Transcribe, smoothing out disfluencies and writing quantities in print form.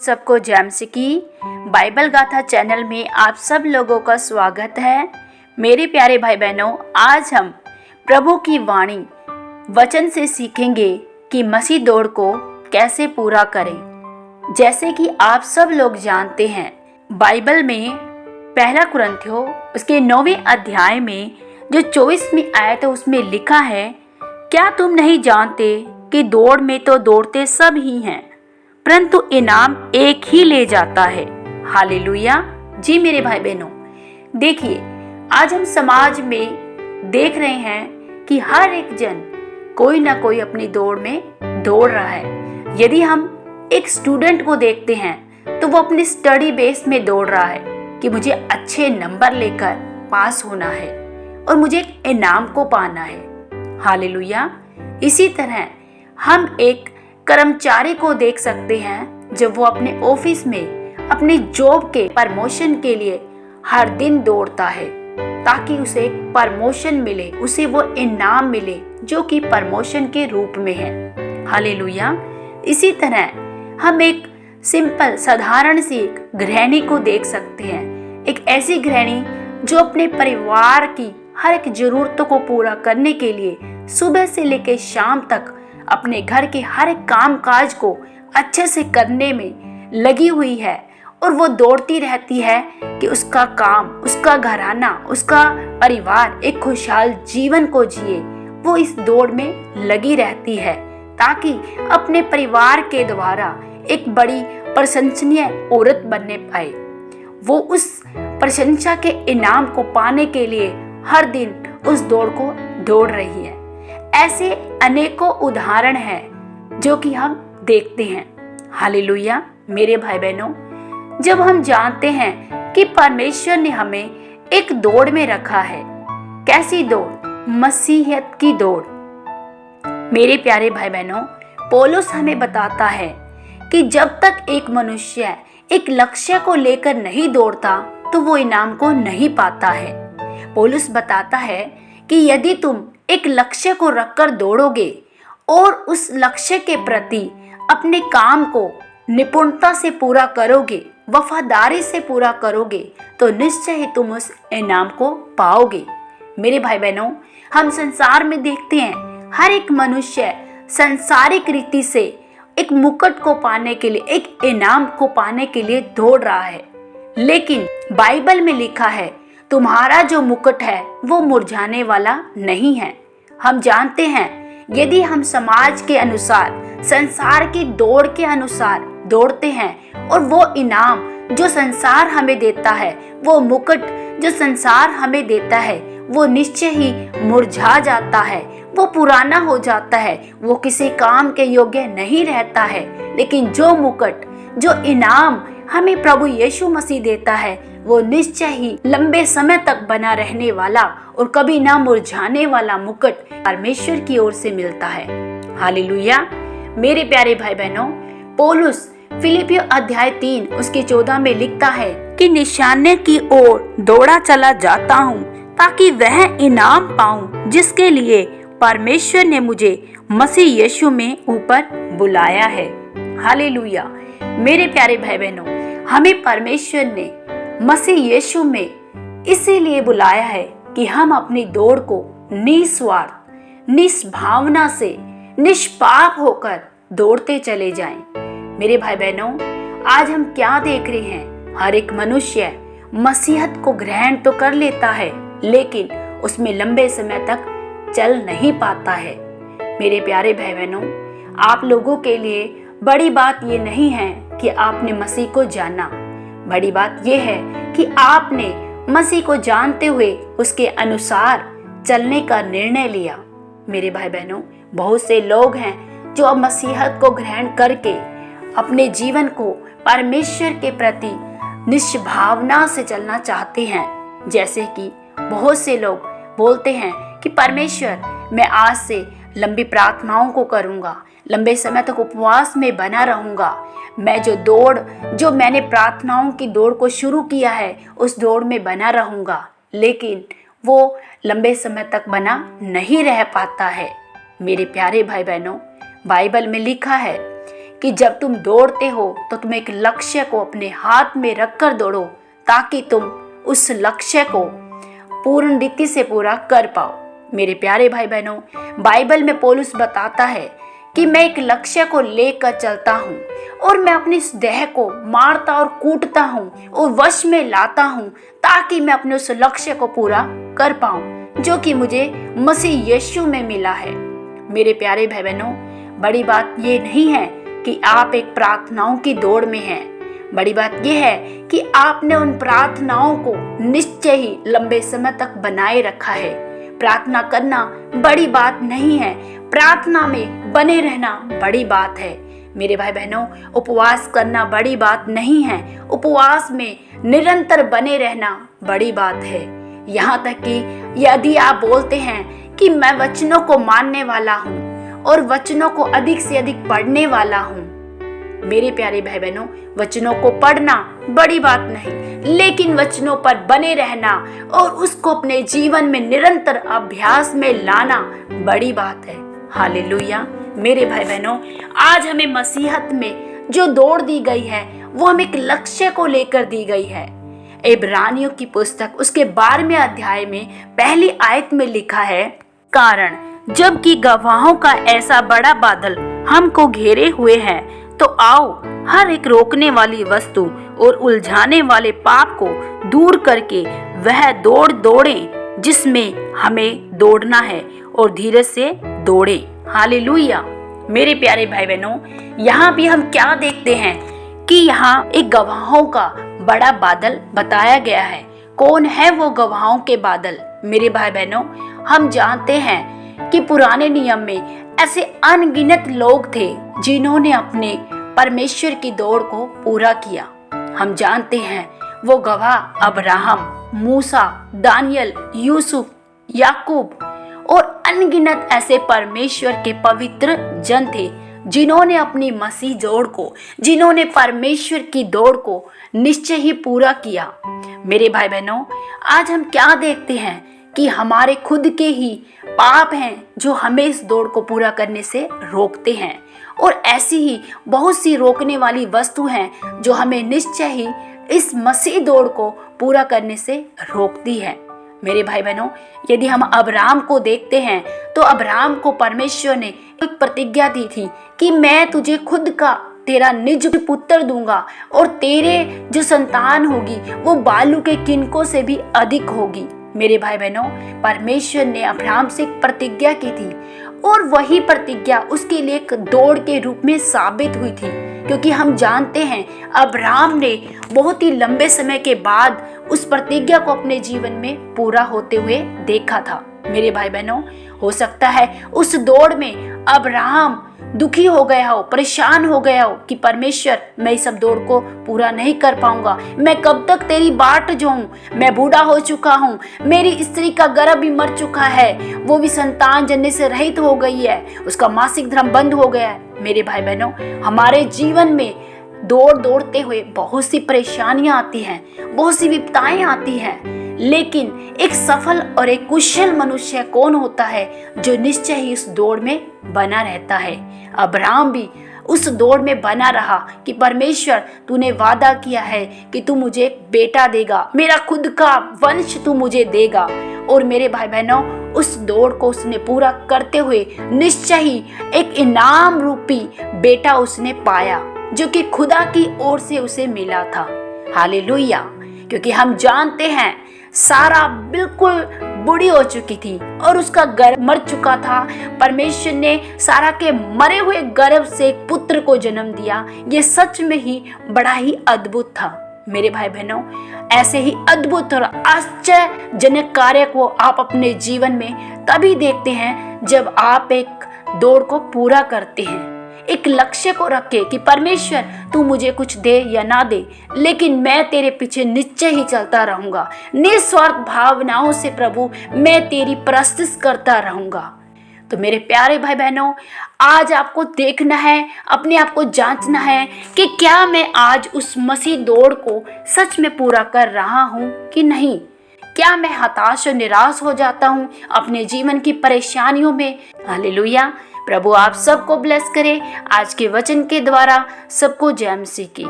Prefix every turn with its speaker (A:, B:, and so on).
A: सबको जैमसी की बाइबल गाथा चैनल में आप सब लोगों का स्वागत है। मेरे प्यारे भाई बहनों, आज हम प्रभु की वाणी वचन से सीखेंगे कि मसीह दौड़ को कैसे पूरा करें। जैसे कि आप सब लोग जानते हैं, बाइबल में पहला कुरिन्थियों उसके 9वें अध्याय में जो 24वीं आयत है उसमें लिखा है, क्या तुम नहीं जानते कि दौड़ में तो दौड़ते सब ही हैं, परंतु इनाम एक ही ले जाता है। हालेलुया। जी मेरे भाई बहनों, देखिए आज हम समाज में देख रहे हैं कि हर एक जन कोई ना कोई अपनी दौड़ में दौड़ रहा है। यदि हम एक स्टूडेंट को देखते हैं तो वो अपनी स्टडी बेस में दौड़ रहा है कि मुझे अच्छे नंबर लेकर पास होना है और मुझे एक इनाम को पाना है। हालेलुया। इसी तरह हम एक कर्मचारी को देख सकते हैं जब वो अपने ऑफिस में अपनी जॉब के प्रमोशन के लिए हर दिन दौड़ता है ताकि उसे एक प्रमोशन मिले, उसे वो इनाम मिले जो कि प्रमोशन के रूप में है। हालेलुया। इसी तरह हम एक सिंपल साधारण सी एक गृहिणी को देख सकते हैं, एक ऐसी गृहिणी जो अपने परिवार की हर एक जरूरतों को पूरा करने के लिए सुबह से लेकर शाम तक अपने घर के हर एक काम काज को अच्छे से करने में लगी हुई है और वो दौड़ती रहती है कि उसका काम, उसका घराना, उसका परिवार एक खुशहाल जीवन को जिए। वो इस दौड़ में लगी रहती है ताकि अपने परिवार के द्वारा एक बड़ी प्रशंसनीय औरत बनने पाए। वो उस प्रशंसा के इनाम को पाने के लिए हर दिन उस दौड़ को दौड़ रही है। ऐसे अनेकों उदाहरण हैं जो कि हम देखते हैं। हालेलुया। मेरे भाई बहनों, जब हम जानते हैं कि परमेश्वर ने हमें एक दौड़ में रखा है, कैसी दौड़? मसीहियत की दौड़। मेरे प्यारे भाई बहनों, पौलुस हमें बताता है कि जब तक एक मनुष्य एक लक्ष्य को लेकर नहीं दौड़ता तो वो इनाम को नहीं पाता है। पौलुस बताता है कि यदि तुम एक लक्ष्य को रखकर दौड़ोगे और उस लक्ष्य के प्रति अपने काम को निपुणता से पूरा करोगे, वफादारी से पूरा करोगे, तो निश्चय ही तुम उस इनाम को पाओगे। मेरे भाई बहनों, हम संसार में देखते हैं हर एक मनुष्य सांसारिक रीति से एक मुकुट को पाने के लिए, एक इनाम को पाने के लिए दौड़ रहा है, लेकिन बाइबल में लिखा है तुम्हारा जो मुकुट है वो मुरझाने वाला नहीं है। हम जानते हैं यदि हम समाज के अनुसार, संसार की दौड़ के अनुसार दौड़ते हैं और वो इनाम जो संसार हमें देता है, वो मुकुट जो संसार हमें देता है, वो निश्चय ही मुरझा जाता है, वो पुराना हो जाता है, वो किसी काम के योग्य नहीं रहता है। लेकिन जो मुकुट, जो इनाम हमें प्रभु यीशु मसीह देता है, वो निश्चय ही लंबे समय तक बना रहने वाला और कभी ना मुरझाने वाला मुकुट परमेश्वर की ओर से मिलता है। हालेलुया। मेरे प्यारे भाई बहनों, पौलुस फिलिपियों अध्याय 3 उसके 14 में लिखता है कि निशाने की ओर दौड़ा चला जाता हूँ ताकि वह इनाम पाऊं जिसके लिए परमेश्वर ने मुझे मसीह यीशु में ऊपर बुलाया है। हालेलुया। मेरे प्यारे भाई बहनों, हमें परमेश्वर ने मसीह यीशु में इसीलिए बुलाया है कि हम अपनी दौड़ को निस्वार्थ, निष्भावना से, निष्पाप होकर दौड़ते चले जाएं। मेरे भाई बहनों, आज हम क्या देख रहे हैं? हर एक मनुष्य मसीहत को ग्रहण तो कर लेता है लेकिन उसमें लंबे समय तक चल नहीं पाता है। मेरे प्यारे भाई बहनों, आप लोगों के लिए बड़ी बात ये नहीं है कि आपने मसीह को जाना, बड़ी बात यह है कि आपने मसीह को जानते हुए उसके अनुसार चलने का निर्णय लिया। मेरे भाई बहनों, बहुत से लोग हैं जो अब मसीहत को ग्रहण करके अपने जीवन को परमेश्वर के प्रति निष्भावना से चलना चाहते हैं। जैसे कि बहुत से लोग बोलते हैं कि परमेश्वर, मैं आज से लंबी प्रार्थनाओं को करूंगा, लंबे समय तक उपवास में बना रहूंगा, मैं जो मैंने प्रार्थनाओं की दौड़ को शुरू किया है उस दौड़ में बना रहूंगा, लेकिन वो लंबे समय तक बना नहीं रह पाता है। मेरे प्यारे भाई बहनों, बाइबल में लिखा है कि जब तुम दौड़ते हो तो तुम एक लक्ष्य को अपने हाथ में रखकर दौड़ो, ताकि तुम उस लक्ष्य को पूर्ण रीति से पूरा कर पाओ। मेरे प्यारे भाई बहनों, बाइबल में पौलुस बताता है कि मैं एक लक्ष्य को लेकर चलता हूँ और मैं अपनी इस देह को मारता और कूटता हूँ और वश में लाता हूँ, ताकि मैं अपने उस लक्ष्य को पूरा कर पाऊँ जो कि मुझे मसीह यीशु में मिला है। मेरे प्यारे भाई बहनों, बड़ी बात ये नहीं है कि आप एक प्रार्थनाओं की दौड़ में हैं। बड़ी बात यह है कि आपने उन प्रार्थनाओं को निश्चय ही लंबे समय तक बनाए रखा है। प्रार्थना करना बड़ी बात नहीं है, प्रार्थना में बने रहना बड़ी बात है। मेरे भाई बहनों, उपवास करना बड़ी बात नहीं है, उपवास में निरंतर बने रहना बड़ी बात है। यहाँ तक कि यदि आप बोलते हैं कि मैं वचनों को मानने वाला हूँ और वचनों को अधिक से अधिक पढ़ने वाला हूँ, मेरे प्यारे भाई बहनों, वचनों को पढ़ना बड़ी बात नहीं, लेकिन वचनों पर बने रहना और उसको अपने जीवन में निरंतर अभ्यास में लाना बड़ी बात है। हालेलुया। मेरे भाई बहनों, आज हमें मसीहत में जो दौड़ दी गई है वो हमें एक लक्ष्य को लेकर दी गई है। इब्रानियों की पुस्तक उसके 12वें अध्याय में पहली आयत में लिखा है, कारण जबकि गवाहों का ऐसा बड़ा बादल हमको घेरे हुए है, तो आओ हर एक रोकने वाली वस्तु और उलझाने वाले पाप को दूर करके वह दौड़ दौड़ें जिसमें हमें दौड़ना है और धीरज से दौड़े। हालेलुया। मेरे प्यारे भाई बहनों, यहाँ भी हम क्या देखते हैं कि यहाँ एक गवाहों का बड़ा बादल बताया गया है। कौन है वो गवाहों के बादल? मेरे भाई बहनों, हम जानते हैं कि पुराने नियम में ऐसे अनगिनत लोग थे जिन्होंने अपने परमेश्वर की दौड़ को पूरा किया। हम जानते हैं वो गवाह अब्राहम, मूसा, दानियल, यूसुफ, याकूब और अनगिनत ऐसे परमेश्वर के पवित्र जन थे जिन्होंने अपनी मसीह दौड़ को, जिन्होंने परमेश्वर की दौड़ को निश्चय ही पूरा किया। मेरे भाई बहनों, आज हम क्या देखते हैं कि हमारे खुद के ही पाप हैं जो हमें इस दौड़ को पूरा करने से रोकते हैं, और ऐसी ही बहुत सी रोकने वाली वस्तु हैं जो हमें निश्चय ही इस मसीह दौड़ को पूरा करने से रोकती है। मेरे भाई बहनों, यदि हम अब्राहम को देखते हैं तो अब्राहम को परमेश्वर ने एक प्रतिज्ञा दी थी कि मैं तुझे खुद का तेरा निज पुत्र दूंगा और तेरे जो संतान होगी वो बालू के किनकों से भी अधिक होगी। मेरे भाई बहनों, परमेश्वर ने अब्राहम से एक प्रतिज्ञा की थी और वही प्रतिज्ञा उसके लिए एक दौड़ के रूप में साबित हुई थी, क्योंकि हम जानते हैं अब्राहम ने बहुत ही लंबे समय के बाद उस प्रतिज्ञा को अपने जीवन में पूरा होते हुए देखा था। मेरे भाई बहनों, हो सकता है उस दौड़ में अब्राहम दुखी हो गया हो, परेशान हो गया हो कि परमेश्वर, मैं इस सब दौड़ को पूरा नहीं कर पाऊंगा, मैं कब तक तेरी बाट जोऊं, मैं बूढ़ा हो चुका हूँ, मेरी स्त्री का गर्भ भी मर चुका है, वो भी संतान जनने से रहित हो गई है, उसका मासिक धर्म बंद हो गया है। मेरे भाई बहनों, हमारे जीवन में दौड़ते हुए बहुत सी परेशानियां आती हैं, बहुत सी विपदाएं आती हैं, लेकिन एक सफल और एक कुशल मनुष्य कौन होता है जो निश्चय ही इस दौड़ में बना रहता है। अब्राहम भी उस दौड़ में बना रहा कि परमेश्वर, तूने वादा किया है कि तू मुझे एक बेटा देगा, मेरा खुद का वंश तू मुझे देगा। और मेरे भाई बहनों, उस दौड़ को उसने पूरा करते हुए निश्चय ही एक इनाम रूपी बेटा उसने पाया, जो कि खुदा की ओर से उसे मिला था। हालेलुया। क्योंकि हम जानते हैं सारा बिल्कुल बूढ़ी हो चुकी थी और उसका गर्भ मर चुका था। परमेश्वर ने सारा के मरे हुए गर्भ से एक पुत्र को जन्म दिया। ये सच में ही बड़ा ही अद्भुत था। मेरे भाई बहनों, ऐसे ही अद्भुत और आश्चर्यजनक कार्य को आप अपने जीवन में तभी देखते हैं जब आप एक दौड़ को पूरा करते हैं, एक लक्ष्य को रख के कि परमेश्वर, तू मुझे कुछ दे या ना दे, लेकिन मैं तेरे पीछे निश्चय ही चलता रहूंगा। निस्वार्थ भावनाओं से प्रभु मैं तेरी प्रस्तुति करता रहूंगा। तो मेरे प्यारे भाई बहनों, आज आपको देखना है, अपने आप को जांचना है कि क्या मैं आज उस मसीह दौड़ को सच में पूरा कर रहा हूँ कि नहीं। क्या मैं हताश और निराश हो जाता हूँ अपने जीवन की परेशानियों में? हालेलुया। प्रभु आप सबको ब्लेस करे। आज के वचन के द्वारा सबको जय मसीह की।